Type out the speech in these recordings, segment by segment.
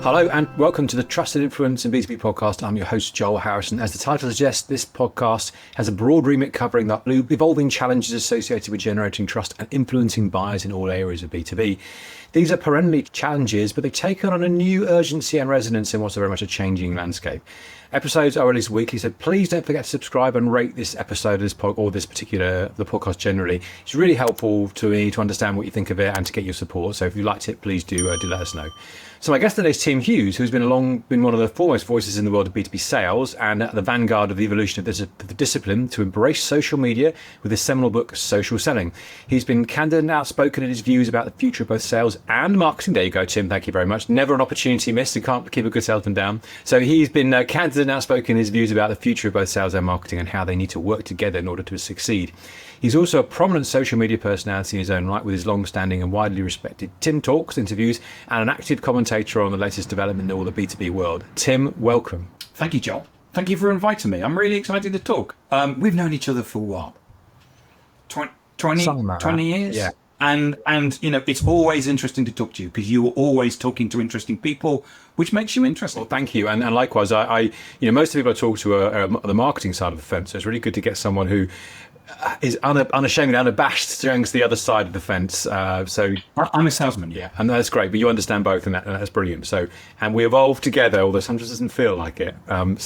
Hello and welcome to the Trusted Influence in B2B podcast. I'm your host, Joel Harrison. As the title suggests, this podcast has a broad remit covering the evolving challenges associated with generating trust and influencing buyers in all areas of B2B. These are perennially challenges, but they've taken on a new urgency and resonance in what's very much a changing landscape. Episodes are released weekly, so please don't forget to subscribe and rate this episode, the podcast generally. It's really helpful to me to understand what you think of it and to get your support. So if you liked it, please do let us know. So my guest today is Tim Hughes, who's been one of the foremost voices in the world of B2B sales and at the vanguard of the evolution of the discipline to embrace social media with his seminal book, Social Selling. He's been candid and outspoken in his views about the future of both sales and marketing. There you go, Tim. Thank you very much. Never an opportunity missed. You can't keep a good salesman down. So he's been candid and outspoken in his views about the future of both sales and marketing and how they need to work together in order to succeed. He's also a prominent social media personality in his own right with his long-standing and widely respected Tim Talks interviews and an active commentator on the latest development in all the B2B world. Tim, welcome. Thank you, Joel. Thank you for inviting me. I'm really excited to talk. We've known each other for what? 20 years? Yeah. And you know, it's always interesting to talk to you because you are always talking to interesting people, which makes you interesting. Well, thank you. And likewise, I most of the people I talk to are the marketing side of the fence. So it's really good to get someone who is unashamed and unabashed against the other side of the fence. So I'm a salesman. Yeah, and that's great. But you understand both, and that's brilliant. So, and we evolve together, although sometimes it doesn't feel like it. We'll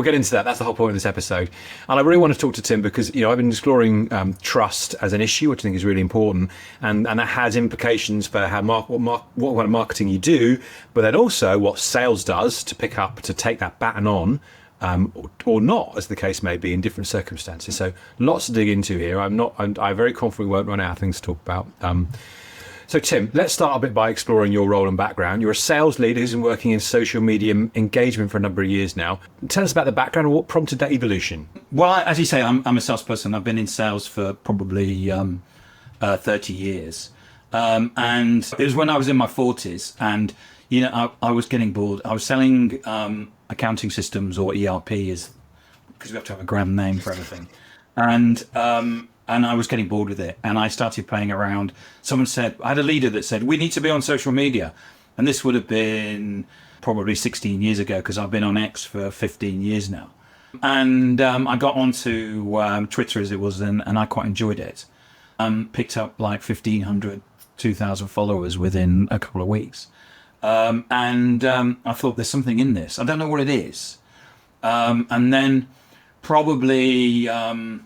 get into that. That's the whole point of this episode. And I really want to talk to Tim because I've been exploring trust as an issue, which I think is really important, and that has implications for how what kind of marketing you do, but then also what sales does to take that baton on. Or not, as the case may be, in different circumstances. So lots to dig into here. I'm very confident we won't run out of things to talk about. So Tim, let's start a bit by exploring your role and background. You're a sales leader who's been working in social media engagement for a number of years now. Tell us about the background and what prompted that evolution. Well, as you say, I'm a salesperson. I've been in sales for probably 30 years. And it was when I was in my 40s and I was getting bored. I was selling accounting systems, or ERP, because we have to have a grand name for everything. And I was getting bored with it. And I started playing around. Someone said, I had a leader that said, we need to be on social media. And this would have been probably 16 years ago, because I've been on X for 15 years now. And I got onto Twitter as it was, and I quite enjoyed it. Picked up like 1,500, 2,000 followers within a couple of weeks. I thought there's something in this. I don't know what it is. And then probably about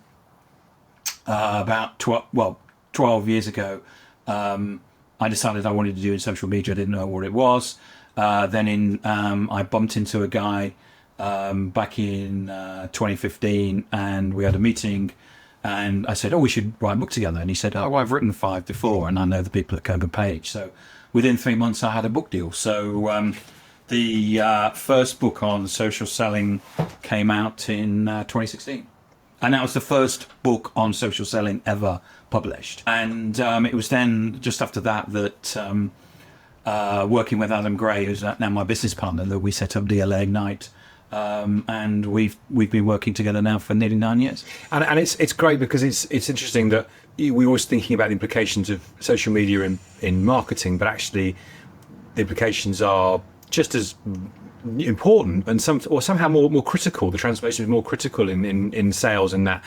12 years ago, I decided I wanted to do in social media. I didn't know what it was. I bumped into a guy back in 2015, and we had a meeting. And I said, we should write a book together. And he said, I've written 5 before, and I know the people at Coburn Page. So within 3 months, I had a book deal. So the first book on social selling came out in 2016. And that was the first book on social selling ever published. And it was then, just after that, working with Adam Gray, who's now my business partner, that we set up DLA Ignite. And we've been working together now for nearly 9 years. And it's great because it's interesting that we're always thinking about the implications of social media in marketing, but actually the implications are just as important and somehow more critical. The transformation is more critical in sales and that.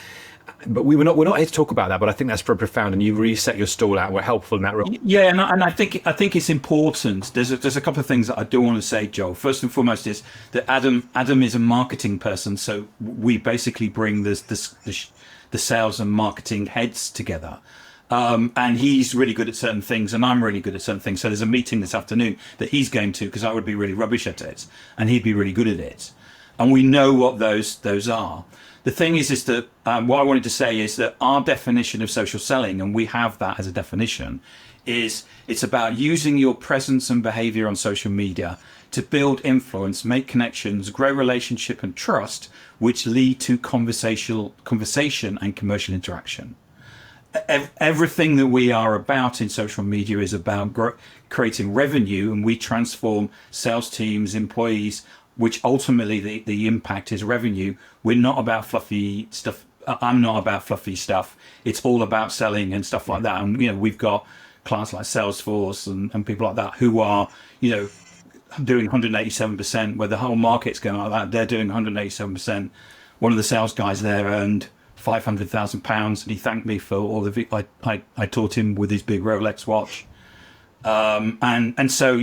But we're not here to talk about that. But I think that's very profound, and you really set your stall out. We're helpful in that role. Yeah, and I think it's important. There's a couple of things that I do want to say, Joel. First and foremost is that Adam is a marketing person, so we basically bring the sales and marketing heads together. And he's really good at certain things, and I'm really good at certain things. So there's a meeting this afternoon that he's going to, because I would be really rubbish at it, and he'd be really good at it. And we know what those are. The thing is that what I wanted to say is that our definition of social selling, and we have that as a definition, is it's about using your presence and behavior on social media to build influence, make connections, grow relationship and trust, which lead to conversation and commercial interaction. Everything that we are about in social media is about creating revenue, and we transform sales teams, employees, which ultimately the impact is revenue. We're not about fluffy stuff. I'm not about fluffy stuff. It's all about selling and stuff like that. And, we've got clients like Salesforce and people like that who are, doing 187%, where the whole market's going like that. They're doing 187%. One of the sales guys there earned £500,000, and he thanked me for all the I taught him with his big Rolex watch. And so,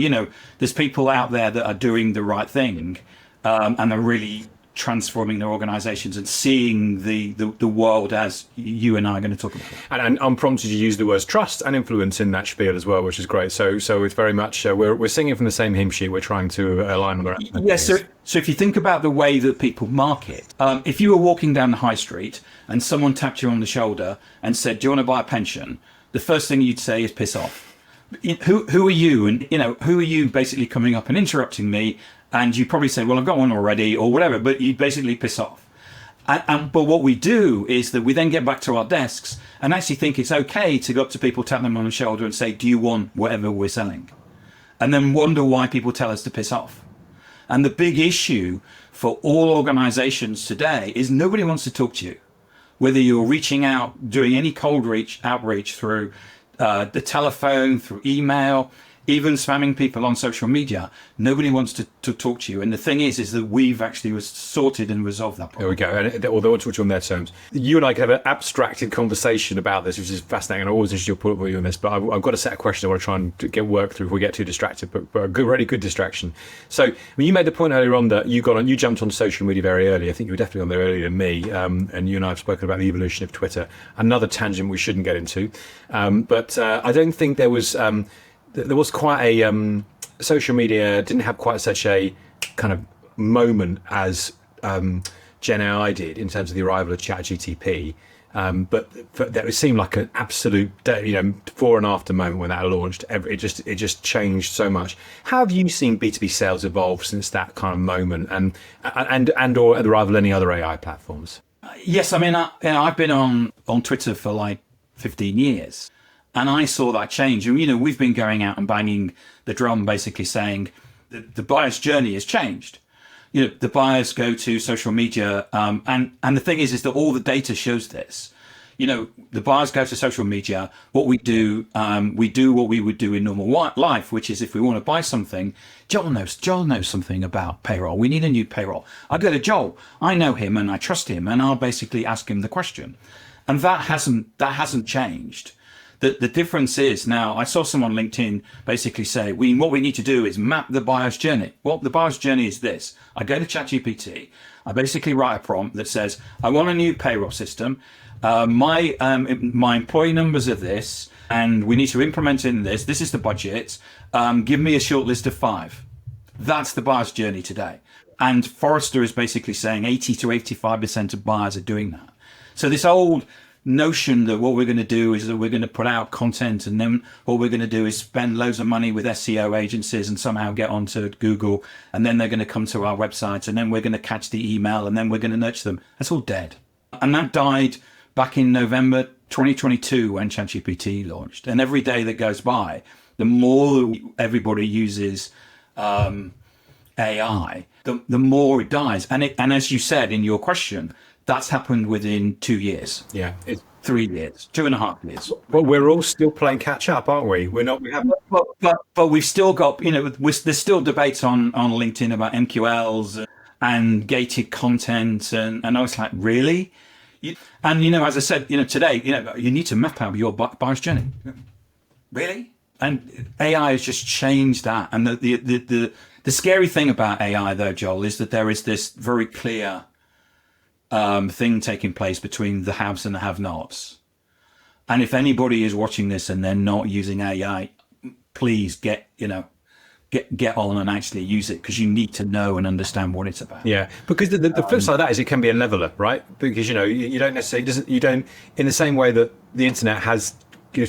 there's people out there that are doing the right thing, and are really transforming their organizations and seeing the world as you and I are going to talk about. And I'm prompted to use the words trust and influence in that spiel as well, which is great. So it's very much, we're singing from the same hymn sheet. We're trying to align with our Yes. So if you think about the way that people market, if you were walking down the high street and someone tapped you on the shoulder and said, do you want to buy a pension? The first thing you'd say is piss off. Who are you? And, who are you basically coming up and interrupting me? And you probably say, well, I've got one already or whatever, but you basically piss off. But what we do is that we then get back to our desks and actually think it's okay to go up to people, tap them on the shoulder and say, do you want whatever we're selling? And then wonder why people tell us to piss off. And the big issue for all organizations today is nobody wants to talk to you. Whether you're reaching out, doing any cold outreach through the telephone, through email, even spamming people on social media, nobody wants to talk to you. And the thing is that we've actually sorted and resolved that problem. There we go. And although I talk to you on their terms, you and I can have an abstracted conversation about this, which is fascinating. And I always interested your point of view on this, but I've got a set of questions I want to try and get work through if we get too distracted, but a really good distraction. So you made the point earlier on that you jumped on social media very early. I think you were definitely on there earlier than me. And you and I have spoken about the evolution of Twitter. Another tangent we shouldn't get into. But I don't think there was quite a social media didn't have quite such a kind of moment as Gen AI did in terms of the arrival of ChatGPT, but that seemed like an absolute before and after moment when that launched. It just changed so much. How have you seen B2B sales evolve since that kind of moment, and or at the arrival of any other AI platforms? Yes, I mean I've been on Twitter for like 15 years. And I saw that change. And, we've been going out and banging the drum, basically saying the buyer's journey has changed. The buyers go to social media. And the thing is that all the data shows this. The buyers go to social media. What we do what we would do in normal life, which is if we want to buy something, Joel knows something about payroll. We need a new payroll. I go to Joel. I know him and I trust him. And I'll basically ask him the question. And that hasn't changed. The difference is now, I saw someone on LinkedIn basically say, what we need to do is map the buyer's journey. Well, the buyer's journey is this. I go to ChatGPT. I basically write a prompt that says, I want a new payroll system. My employee numbers are this, and we need to implement in this. This is the budget. Give me a short list of 5. That's the buyer's journey today. And Forrester is basically saying 80 to 85% of buyers are doing that. So this old notion that what we're going to do is that we're going to put out content and then what we're going to do is spend loads of money with SEO agencies and somehow get onto Google, and then they're going to come to our website, and then we're going to catch the email, and then we're going to nurture them. That's all dead. And that died back in November 2022 when ChatGPT launched. And every day that goes by, the more everybody uses AI, the more it dies. And as you said in your question, that's happened within 2 years. Yeah. 3 years, 2.5 years. Well, we're all still playing catch up, aren't we? We're not. We have. But we've still got. There's still debates on LinkedIn about MQLs and gated content, and I was like, really? And as I said, today, you need to map out your buyer's journey. Really? And AI has just changed that. And the scary thing about AI, though, Joel, is that there is this very clear thing taking place between the haves and the have-nots. And if anybody is watching this and they're not using AI, please get on and actually use it, because you need to know and understand what it's about. Yeah, because the flip side of that is it can be a leveler, right? Because you don't necessarily in the same way that the internet has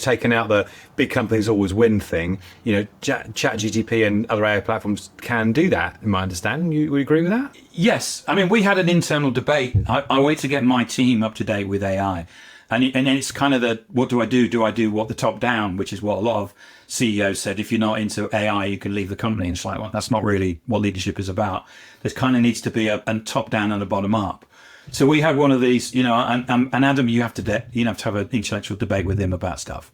taken out the big companies always win thing. ChatGPT and other AI platforms can do that, in my understanding. You would agree with that? Yes. I mean, we had an internal debate. I wait to get my team up to date with AI. And it's kind of what do I do? Do I do what the top down, which is what a lot of CEOs said, if you're not into AI, you can leave the company. And it's like, well, that's not really what leadership is about. There kind of needs to be a top down and a bottom up. So we had one of these, and Adam, you have to have an intellectual debate with him about stuff.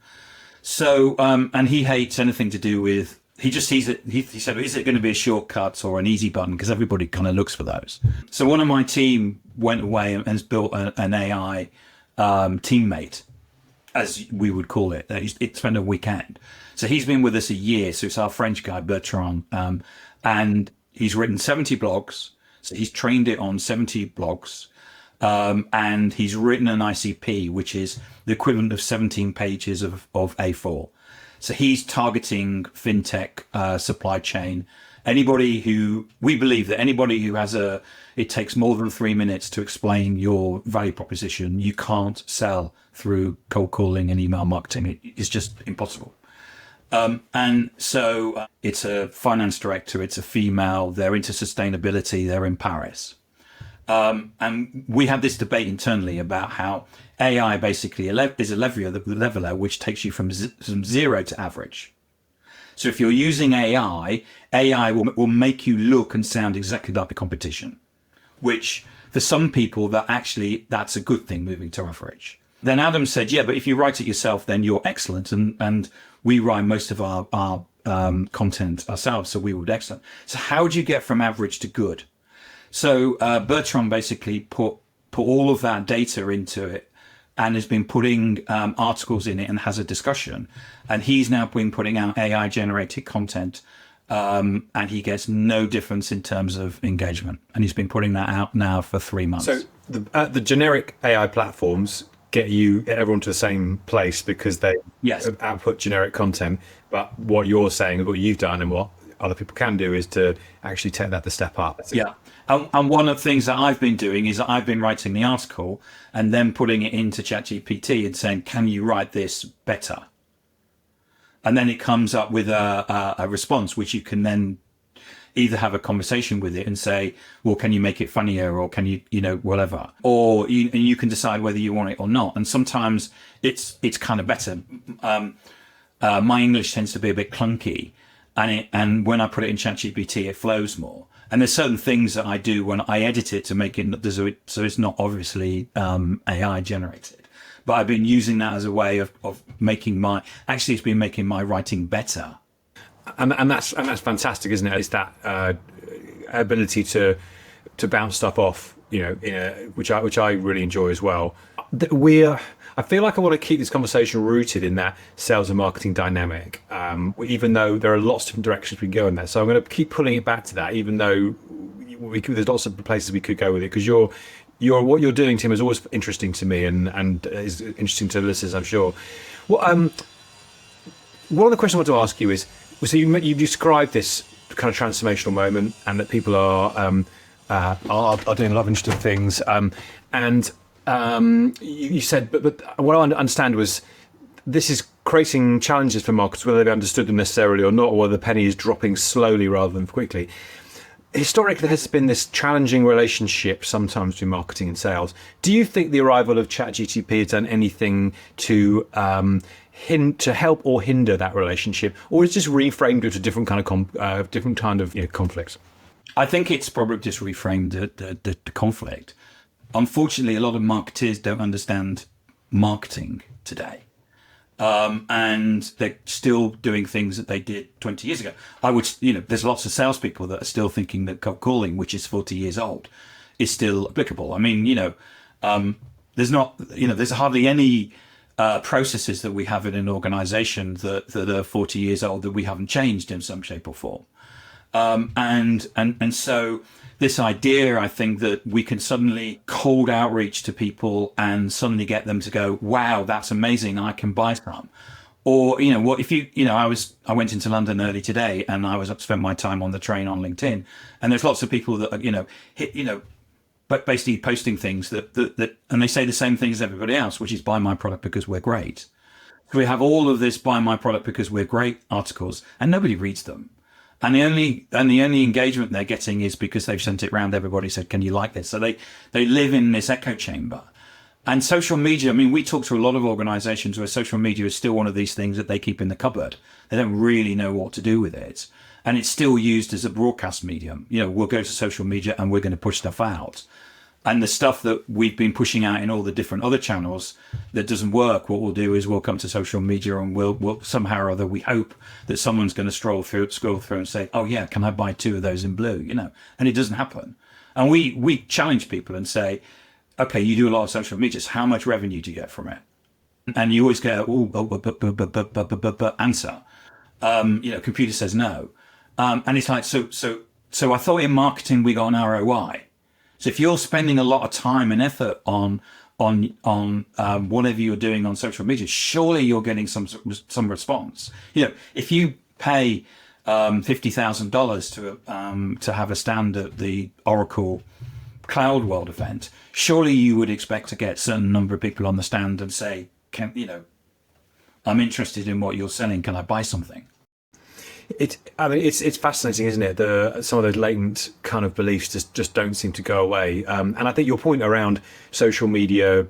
So, and he hates anything to do with he just sees it. He said, "Is it going to be a shortcut or an easy button?" Because everybody kind of looks for those. So one of my team went away and has built an AI teammate, as we would call it. It spent a weekend. So he's been with us a year. So it's our French guy, Bertrand. And he's written 70 blogs. So he's trained it on 70 blogs. And he's written an ICP, which is the equivalent of 17 pages of A4. So he's targeting fintech, supply chain. We believe that anybody who it takes more than 3 minutes to explain your value proposition, you can't sell through cold calling and email marketing. It's just impossible. And so it's a finance director, it's a female, they're into sustainability, they're in Paris. And we had this debate internally about how AI basically is a leveler which takes you from zero to average. So if you're using AI will make you look and sound exactly like the competition, which for some people that's a good thing, moving to average. Then Adam said, yeah, but if you write it yourself, then you're excellent. And we write most of our content ourselves, so we would excellent. So how do you get from average to good? So Bertrand basically put all of that data into it and has been putting articles in it and has a discussion. And he's now been putting out AI generated content and he gets no difference in terms of engagement. And he's been putting that out now for 3 months. So the generic AI platforms get everyone to the same place because they output generic content. But what you're saying, what you've done and what other people can do is to actually take that the step up. Yeah. And one of the things that I've been doing is that I've been writing the article and then putting it into ChatGPT and saying, can you write this better? And then it comes up with a response, which you can then either have a conversation with it and say, well, can you make it funnier, or can you, whatever, or you can decide whether you want it or not. And sometimes it's kind of better. My English tends to be a bit clunky, and when I put it in ChatGPT, it flows more. And there's certain things that I do when I edit it to make it so it's not obviously AI generated. But I've been using that as a way of making it's been making my writing better. And that's fantastic, isn't it? It's that ability to bounce stuff off, which I really enjoy as well. I feel like I want to keep this conversation rooted in that sales and marketing dynamic, even though there are lots of different directions we can go in there. So I'm going to keep pulling it back to that, even though there's lots of places we could go with it, because what you're doing, Tim, is always interesting to me and is interesting to the listeners, I'm sure. Well, one of the questions I want to ask you is, so you described this kind of transformational moment, and that people are doing a lot of interesting things. You said, but what I understand was this is creating challenges for marketers, whether they understood them necessarily or not, or whether the penny is dropping slowly rather than quickly. Historically, there has been this challenging relationship sometimes between marketing and sales. Do you think the arrival of ChatGPT has done anything to help or hinder that relationship, or is it just reframed it to different kind of conflicts? I think it's probably just reframed the conflict. Unfortunately, a lot of marketers don't understand marketing today. And they're still doing things that they did 20 years ago. There's lots of salespeople that are still thinking that cold calling, which is 40 years old, is still applicable. I mean, there's hardly any processes that we have in an organization that are 40 years old that we haven't changed in some shape or form. And so this idea, I think, that we can suddenly cold outreach to people and suddenly get them to go, wow, that's amazing, I can buy some. Or, I went into London early today and I spent my time on the train on LinkedIn, and there's lots of people that are, but basically posting things that and they say the same thing as everybody else, which is buy my product because we're great. So we have all of this buy my product because we're great articles, and nobody reads them. And the only engagement they're getting is because they've sent it around. Everybody said, "Can you like this?" So they live in this echo chamber. And social media, I mean, we talk to a lot of organizations where social media is still one of these things that they keep in the cupboard. They don't really know what to do with it. And it's still used as a broadcast medium. We'll go to social media and we're going to push stuff out. And the stuff that we've been pushing out in all the different other channels that doesn't work, what we'll do is we'll come to social media and we'll somehow or other, we hope that someone's going to scroll through and say, oh yeah, can I buy 2 of those in blue? And it doesn't happen. And we challenge people and say, okay, you do a lot of social media. So how much revenue do you get from it? And you always get, answer. Computer says no. And it's like, so I thought in marketing we got an ROI. So if you're spending a lot of time and effort on whatever you're doing on social media, surely you're getting some response. If you pay $50,000 to have a stand at the Oracle Cloud World event, surely you would expect to get a certain number of people on the stand and say, I'm interested in what you're selling. Can I buy something? It's fascinating, isn't it? Some of those latent kind of beliefs just don't seem to go away. And I think your point around social media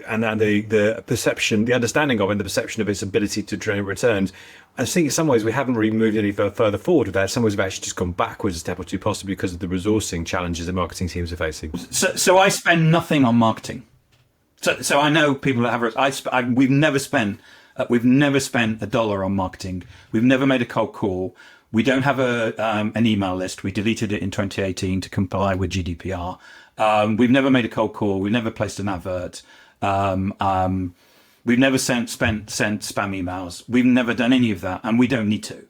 and the perception, the understanding of, and the perception of its ability to generate returns, I think in some ways we haven't really moved any further forward with that. In some ways we've actually just gone backwards a step or two, possibly because of the resourcing challenges that marketing teams are facing. So I spend nothing on marketing. So I know people that have. We've never spent $1 on marketing. We've never made a cold call. We don't have an email list. We deleted it in 2018 to comply with GDPR. We've never made a cold call. We've never placed an advert. We've never sent spam emails. We've never done any of that, and we don't need to.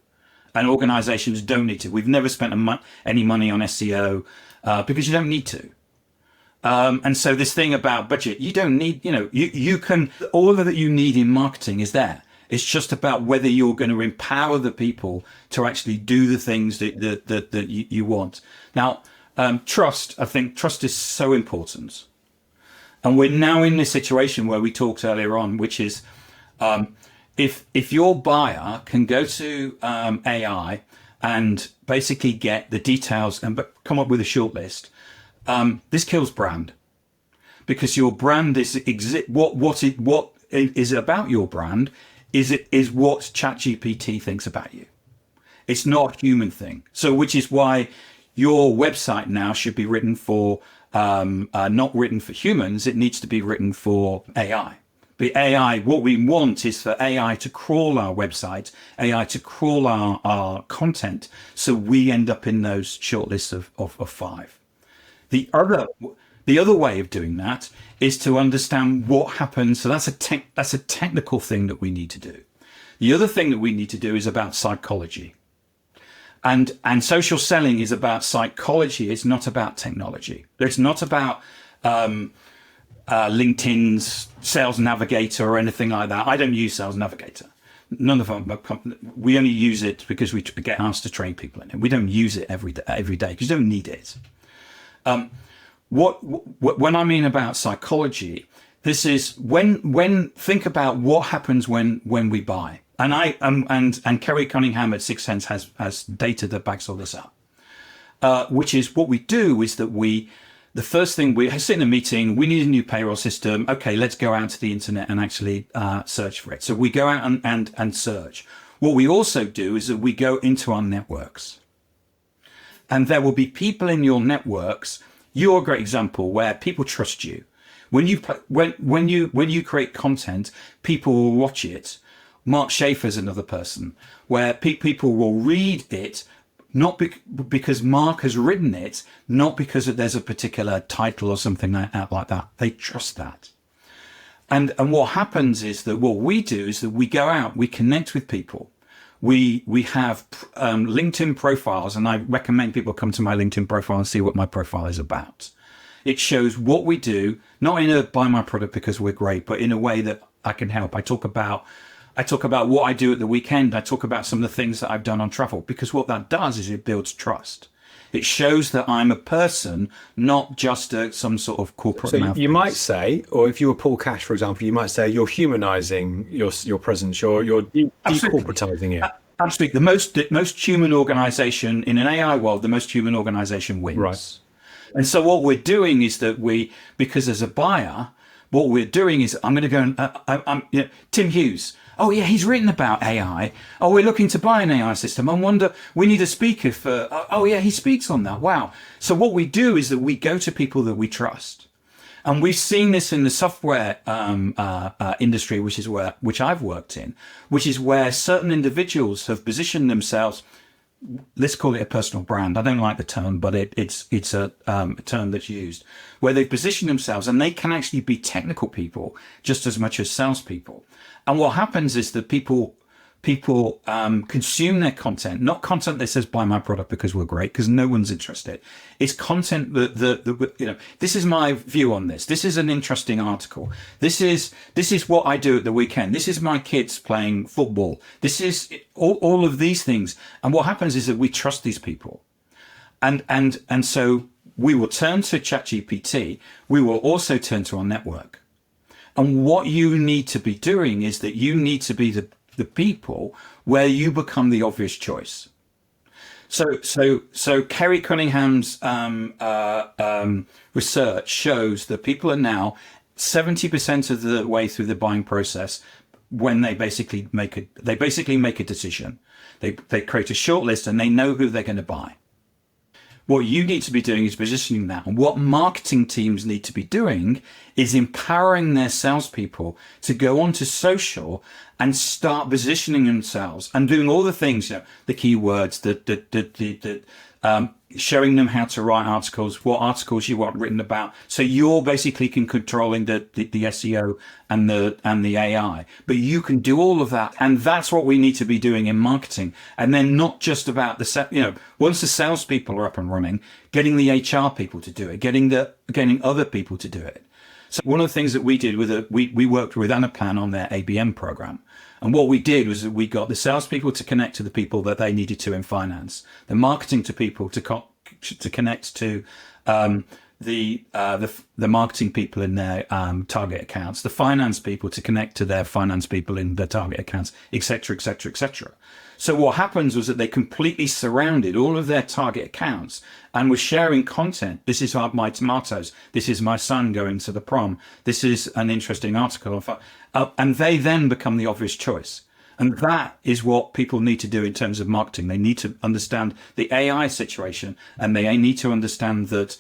And organizations don't need to. We've never spent any money on SEO because you don't need to. And so this thing about budget, you don't need, you can, all of that you need in marketing is there. It's just about whether you're going to empower the people to actually do the things that you want. Now, trust, I think trust is so important. And we're now in this situation where we talked earlier on, which is if your buyer can go to AI and basically get the details and come up with a short list, this kills brand, because your brand is what is about your brand is what ChatGPT thinks about you. It's not a human thing. So, which is why your website now should be written for not written for humans. It needs to be written for AI. The AI, what we want is for AI to crawl our website, AI to crawl our content, so we end up in those shortlists of 5. The other way of doing that is to understand what happens. So that's a technical thing that we need to do. The other thing that we need to do is about psychology. And social selling is about psychology. It's not about technology. It's not about LinkedIn's Sales Navigator or anything like that. I don't use Sales Navigator. None of them. We only use it because we get asked to train people in it. We don't use it every day because you don't need it. When I mean about psychology, this is when think about what happens when we buy. And and Kerry Cunningham at Sixth Sense has data that backs all this up. Which is what we do is that the first thing we sit in a meeting, we need a new payroll system. Okay, let's go out to the internet and actually search for it. So we go out and search. What we also do is that we go into our networks. And there will be people in your networks. You're a great example where people trust you. When you create content, people will watch it. Mark Schaefer's another person where people will read it, not because Mark has written it, not because there's a particular title or something like that. They trust that. And what happens is that what we do is that we go out, we connect with people. We have LinkedIn profiles, and I recommend people come to my LinkedIn profile and see what my profile is about. It shows what we do, not in a buy my product because we're great, but in a way that I can help. I talk about what I do at the weekend. I talk about some of the things that I've done on travel, because what that does is it builds trust. It shows that I'm a person, not just some sort of corporate mouthpiece. You might say, or if you were Paul Cash, for example, you might say you're humanizing your presence, you're decorporatizing it. Absolutely. The most human organization in an AI world, the most human organization wins. Right. And so what we're doing is that because as a buyer, what we're doing is I'm going to go and Tim Hughes. Oh yeah, he's written about AI. Oh, we're looking to buy an AI system. I wonder, we need a speaker for, oh yeah, he speaks on that. Wow. So what we do is that we go to people that we trust. And we've seen this in the software industry, which I've worked in, which is where certain individuals have positioned themselves. Let's call it a personal brand. I don't like the term, but it's a term that's used, where they position themselves and they can actually be technical people just as much as salespeople. And what happens is that people consume their content, not content that says buy my product because we're great, because no one's interested. It's content that this is my view on this. This is an interesting article. This is what I do at the weekend. This is my kids playing football. This is all of these things. And what happens is that we trust these people. And so we will turn to ChatGPT. We will also turn to our network. And what you need to be doing is that you need to be the people where you become the obvious choice. So Kerry Cunningham's research shows that people are now 70% of the way through the buying process when they basically make a decision. They create a short list and they know who they're going to buy. What you need to be doing is positioning that. And what marketing teams need to be doing is empowering their salespeople to go onto social and start positioning themselves and doing all the things, the keywords, showing them how to write articles, what articles you want written about. So you're basically controlling the SEO and the AI, but you can do all of that. And that's what we need to be doing in marketing. And then not just about once the salespeople are up and running, getting the HR people to do it, getting other people to do it. So one of the things that we did we worked with Anaplan on their ABM program. And what we did was that we got the salespeople to connect to the people that they needed to in finance, the marketing to people to connect to the marketing people in their target accounts, the finance people to connect to their finance people in their target accounts, etc., etc., etc. So what happens was that they completely surrounded all of their target accounts and were sharing content. This is my tomatoes. This is my son going to the prom. This is an interesting article. And they then become the obvious choice. And that is what people need to do in terms of marketing. They need to understand the AI situation, and they need to understand that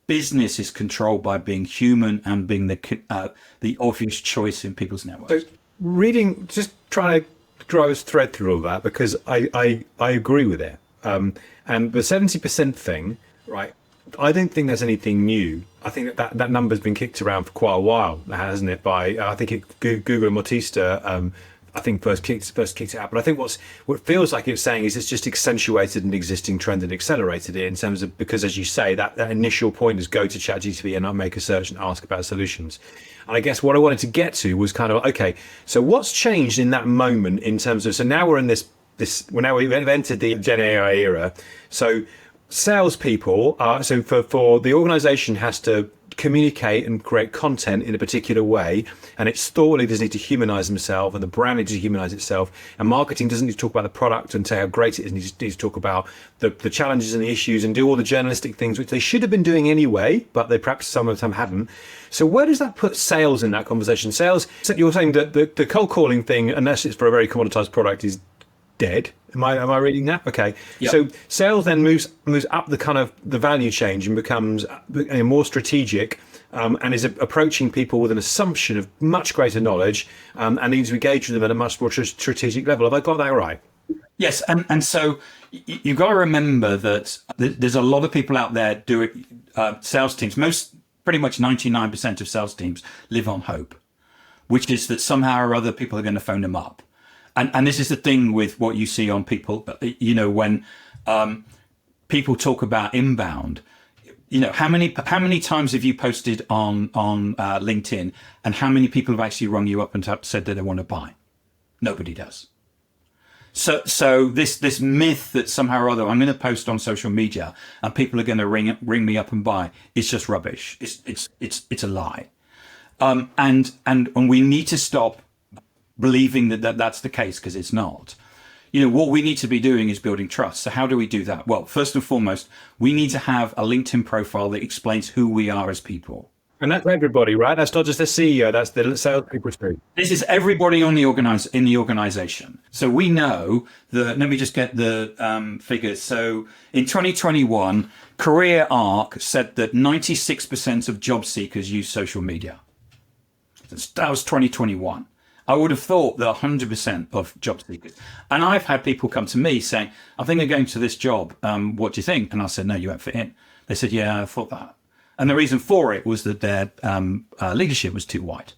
business is controlled by being human and being the obvious choice in people's networks. So just trying to draw a thread through all that, because I agree with it. And the 70% thing, right? I don't think there's anything new. I think that number's been kicked around for quite a while, hasn't it? I think Google and Motista, I think first kicked it out. But I think what feels like it's saying is it's just accentuated an existing trend and accelerated it in terms of, because as you say, that initial point is go to ChatGPT and make a search and ask about solutions. And I guess what I wanted to get to was kind of, okay, so what's changed in that moment in terms of, so now we're in we've entered the Gen AI era. So salespeople for the organization has to communicate and create content in a particular way, and its thought leaders need to humanize themselves, and the brand needs to humanize itself, and marketing doesn't need to talk about the product and say how great it is, and needs to talk about the challenges and the issues and do all the journalistic things which they should have been doing anyway, but they perhaps some of the time haven't. So where does that put sales in that conversation? Sales, you're saying that the cold calling thing, unless it's for a very commoditized product, is dead. Am I reading that? Okay. Yep. So sales then moves up the kind of the value change and becomes more strategic, and is approaching people with an assumption of much greater knowledge, and needs to engage with them at a much more strategic level. Have I got that right? Yes, and so you've got to remember that there's a lot of people out there doing sales teams. Pretty much 99% of sales teams live on hope, which is that somehow or other people are going to phone them up. And this is the thing with what you see on people, when people talk about inbound, how many times have you posted on LinkedIn, and how many people have actually rung you up and said that they want to buy? Nobody does. So this myth that somehow or other I'm going to post on social media and people are going to ring me up and buy is just rubbish. It's a lie. And we need to stop believing that's the case, because it's not. What we need to be doing is building trust. So how do we do that? Well, first and foremost, we need to have a LinkedIn profile that explains who we are as people. And that's everybody, right? That's not just the CEO, that's the salespeople too. This is everybody on the in the organization. So we know that, let me just get the figures. So in 2021, Career Arc said that 96% of job seekers use social media. That was 2021. I would have thought that 100% of job seekers. And I've had people come to me saying, I think I'm going to this job. What do you think? And I said, no, you won't fit in. They said, yeah, I thought that. And the reason for it was that their leadership was too white.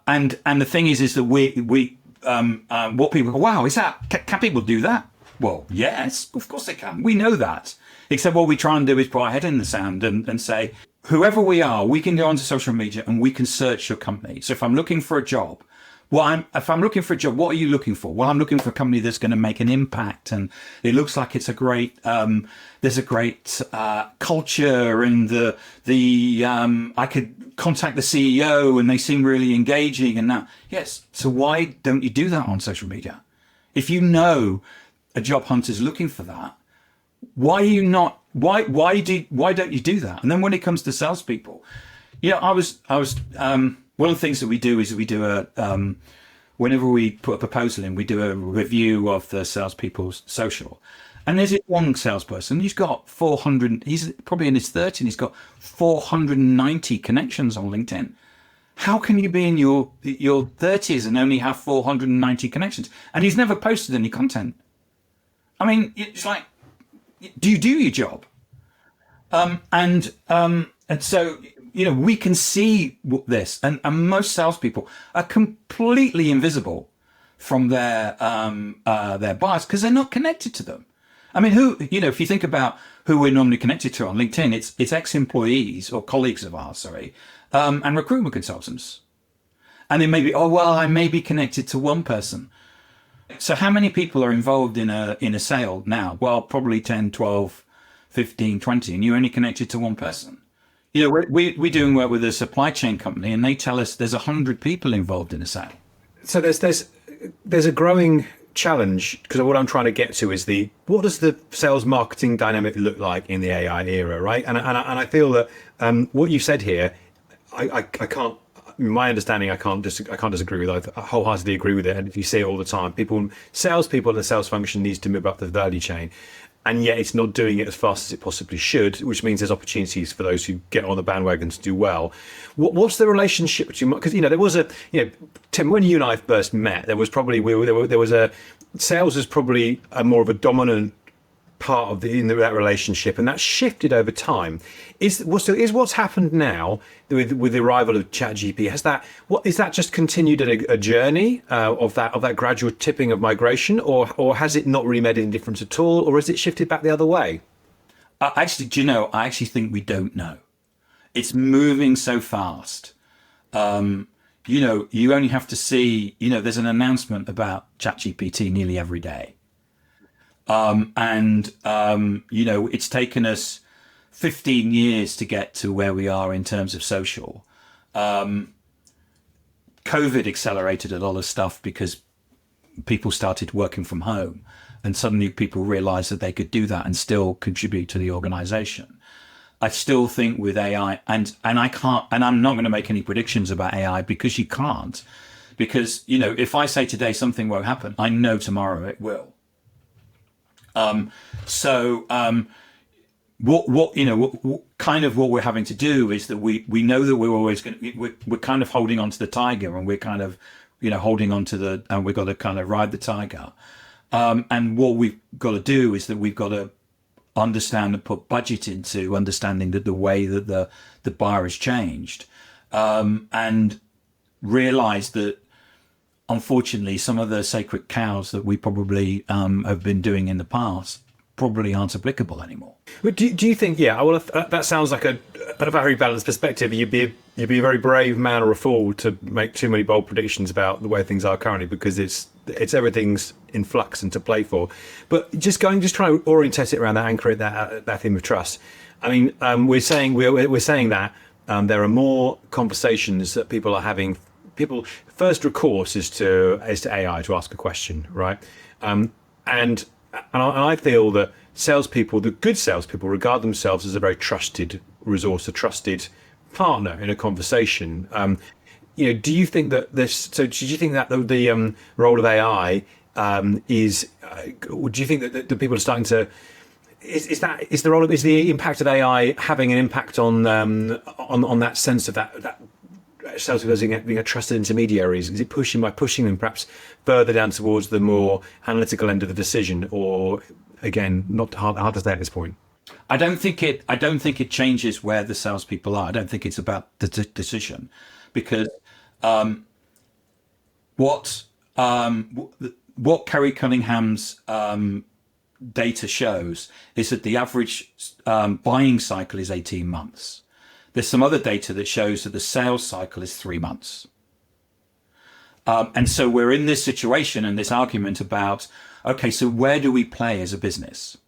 And the thing is that what people go, wow, is that, can people do that? Well, yes, of course they can. We know that. Except what we try and do is put our head in the sand and say, whoever we are, we can go onto social media and we can search your company. So if I'm looking for a job, if I'm looking for a job, what are you looking for? Well, I'm looking for a company that's going to make an impact, and it looks like it's a great. There's a great culture, and I could contact the CEO, and they seem really engaging. And that, yes. So why don't you do that on social media? If you know a job hunter's looking for that, why are you not? Why don't you do that? And then when it comes to salespeople, I was. One of the things that we do is we do whenever we put a proposal in, we do a review of the salespeople's social. And there's this one salesperson, he's got 400, he's probably in his 30s, and he's got 490 connections on LinkedIn. How can you be in your 30s and only have 490 connections? And he's never posted any content. I mean, it's like, do you do your job? And so, we can see this, and most salespeople are completely invisible from their buyers because they're not connected to them. I mean, if you think about who we're normally connected to on LinkedIn, it's ex-employees or colleagues of ours, and recruitment consultants. And then maybe, I may be connected to one person. So how many people are involved in a sale now? Well, probably 10, 12, 15, 20, and you're only connected to one person. We're doing work with a supply chain company, and they tell us there's 100 people involved in a sale. So there's a growing challenge, because what I'm trying to get to is what does the sales marketing dynamic look like in the AI era, right? And I feel that what you said here, I can't. My understanding, I can't disagree with it. I wholeheartedly agree with it. And if you see it all the time, salespeople in the sales function needs to move up the value chain. And yet it's not doing it as fast as it possibly should, which means there's opportunities for those who get on the bandwagon to do well. What's the relationship between? Because there was Tim, when you and I first met, there was probably sales was probably more of a dominant part of that relationship, and that shifted over time. Is what's happened now with the arrival of ChatGPT? Is that just continued a journey of that gradual tipping of migration, or has it not really made any difference at all, or has it shifted back the other way? Actually, I actually think we don't know. It's moving so fast. You only have to see. There's an announcement about ChatGPT nearly every day. It's taken us 15 years to get to where we are in terms of social. COVID accelerated a lot of stuff because people started working from home, and suddenly people realized that they could do that and still contribute to the organization. I still think with AI, and I'm not going to make any predictions about AI because you can't, because, if I say today something won't happen, I know tomorrow it will. What we're having to do is that we know that we're always we're kind of holding on to the tiger, and we're kind of, holding on to and we've got to kind of ride the tiger. And what we've got to do is that we've got to understand and put budget into understanding that the way that the buyer has changed, and realize that, unfortunately, some of the sacred cows that we probably have been doing in the past probably aren't applicable anymore. But do you think? Yeah, well, that sounds like a very balanced perspective. You'd be a very brave man or a fool to make too many bold predictions about the way things are currently, because it's everything's in flux and to play for. But just trying to orientate it around that, anchor it that theme of trust. I mean, we're saying that there are more conversations that people are having. People first recourse is to AI to ask a question, right? And I feel that the good salespeople regard themselves as a very trusted resource, a trusted partner in a conversation. Do you think that this? So, do you think that the role of AI is? Do you think that the people are starting to? Is the impact of AI having an impact on that sense of that sales being a trusted intermediaries? Is it pushing them perhaps further down towards the more analytical end of the decision, or again, not hard to say at this point? I don't think it changes where the salespeople are. I don't think it's about the decision, because what Kerry Cunningham's data shows is that the average buying cycle is 18 months. There's some other data that shows that the sales cycle is 3 months. And so we're in this situation and this argument about, okay, so where do we play as a business?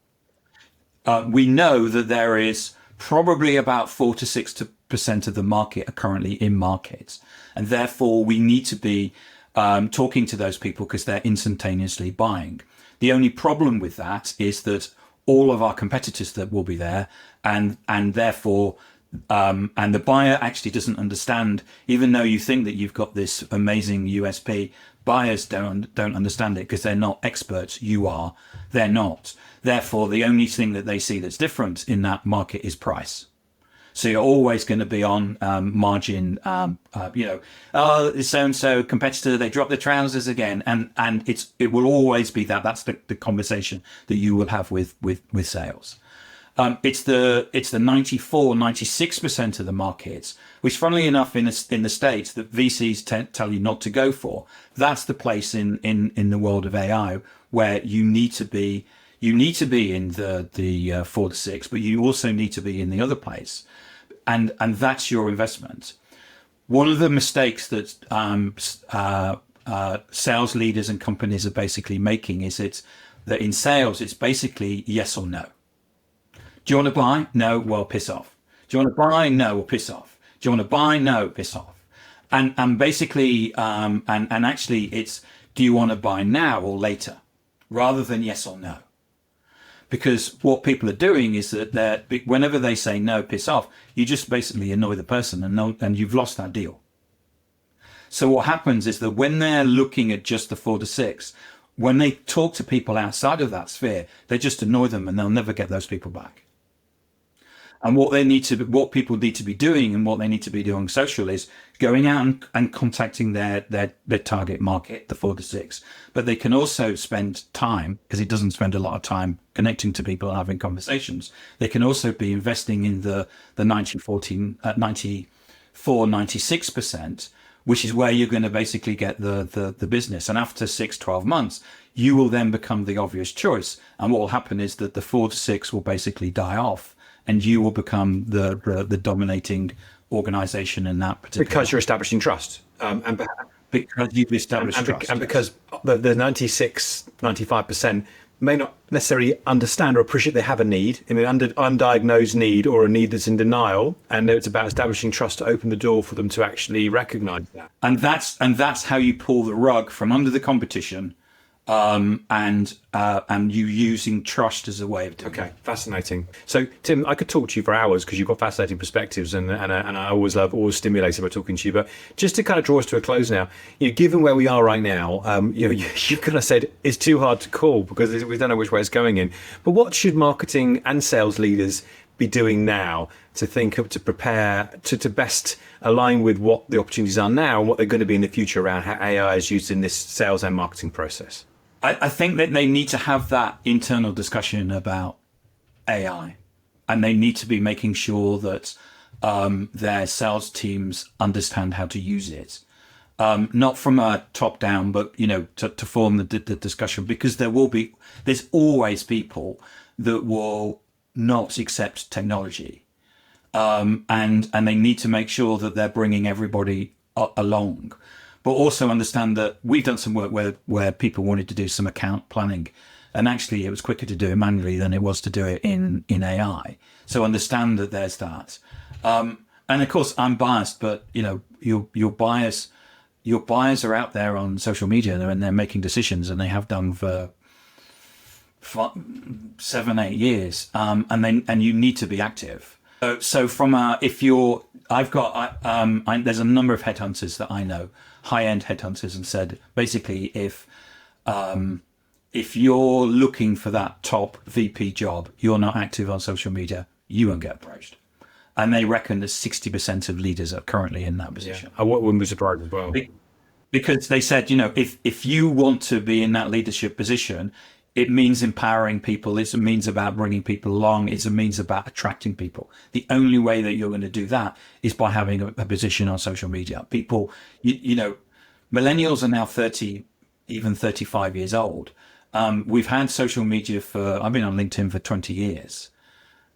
We know that there is probably about 4 to 6% of the market are currently in markets. And therefore we need to be talking to those people because they're instantaneously buying. The only problem with that is that all of our competitors that will be there, and therefore, and the buyer actually doesn't understand, even though you think that you've got this amazing USP, buyers don't understand it because they're not experts. You are, they're not. Therefore, the only thing that they see that's different in that market is price. So you're always going to be on margin, so-and-so competitor, they drop their trousers again. And it will always be that. That's the conversation that you will have with sales. It's the 94, 96% of the markets, which funnily enough in the States that VCs tell you not to go for. That's the place in the world of AI where you need to be in the 4 to 6, but you also need to be in the other place. And that's your investment. One of the mistakes that sales leaders and companies are basically making is that in sales, it's basically yes or no. Do you want to buy? No. Well, piss off. Do you want to buy? No. Well, piss off. Do you want to buy? No. Piss off. And basically, and actually, it's do you want to buy now or later, rather than yes or no. Because what people are doing is that whenever they say no, piss off, you just basically annoy the person and you've lost that deal. So what happens is that when they're looking at just the 4 to 6, when they talk to people outside of that sphere, they just annoy them and they'll never get those people back. And what people need to be doing and what they need to be doing social is going out and contacting their target market, the 4 to 6. But they can also spend time, because it doesn't spend a lot of time connecting to people and having conversations. They can also be investing in the 94, 96%, which is where you're going to basically get the business. And after 6, 12 months, you will then become the obvious choice. And what will happen is that the 4 to 6 will basically die off. And you will become the dominating organization in that particular. Because you're establishing trust. Because you've established trust. And because the 96, 95% may not necessarily understand or appreciate they have a need, an undiagnosed need or a need that's in denial. And it's about establishing trust to open the door for them to actually recognize that. And that's how you pull the rug from under the competition. And you using trust as a way of doing it. Fascinating. So, Tim, I could talk to you for hours because you've got fascinating perspectives, and I always stimulated by talking to you. But just to kind of draw us to a close now, given where we are right now, you kind of said it's too hard to call because we don't know which way it's going in. But what should marketing and sales leaders be doing now to prepare to best align with what the opportunities are now and what they're going to be in the future around how AI is used in this sales and marketing process? I think that they need to have that internal discussion about AI, and they need to be making sure that their sales teams understand how to use it. Not from a top down, but to form the discussion, because there's always people that will not accept technology, and they need to make sure that they're bringing everybody along. But also understand that we've done some work where people wanted to do some account planning, and actually it was quicker to do it manually than it was to do it in AI. So understand that there's that. And of course I'm biased, but your buyers are out there on social media and they're making decisions, and they have done for 7, 8 years. And you need to be active. So if you're there's a number of headhunters that I know, high-end headhunters, and said basically if you're looking for that top VP job, you're not active on social media, you won't get approached. And they reckon that 60% of leaders are currently in that position. I wouldn't be surprised as well. Because they said, if you want to be in that leadership position, it means empowering people. It's a means about bringing people along. It's a means about attracting people. The only way that you're going to do that is by having a position on social media. People, millennials are now 30, even 35 years old. We've had social media I've been on LinkedIn for 20 years.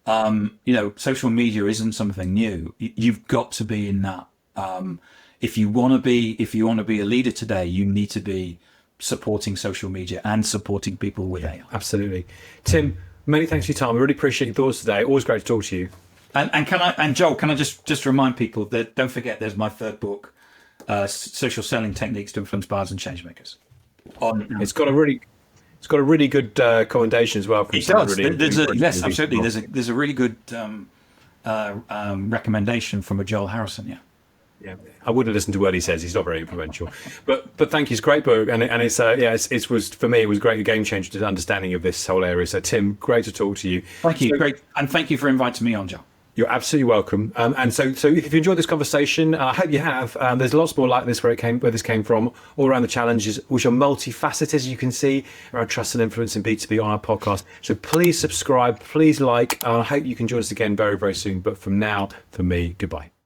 Social media isn't something new. You've got to be in that. If you want to be a leader today, you need to be supporting social media and supporting people with AI. Absolutely. Tim, many thanks for your time. I really appreciate your thoughts today. Always great to talk to you. And Joel, can I just remind people that don't forget there's my third book, Social Selling Techniques to Influence Buyers and Changemakers. It's got a really good commendation as well. It does. Yes, absolutely. There's a really good recommendation from a Joel Harrison. Yeah, I wouldn't listen to what he says. He's not very influential, but thank you. It's a great book, and it's it was for me. It was great, a game changer to the understanding of this whole area. So Tim, great to talk to you. Thank you, great, and thank you for inviting me on, Joel. You're absolutely welcome. And so if you enjoyed this conversation, I hope you have. There's lots more like this where this came from, all around the challenges, which are multifaceted, as you can see, around trust and influence in B2B on our podcast. So please subscribe, please like. I hope you can join us again very, very soon. But from now, for me, goodbye.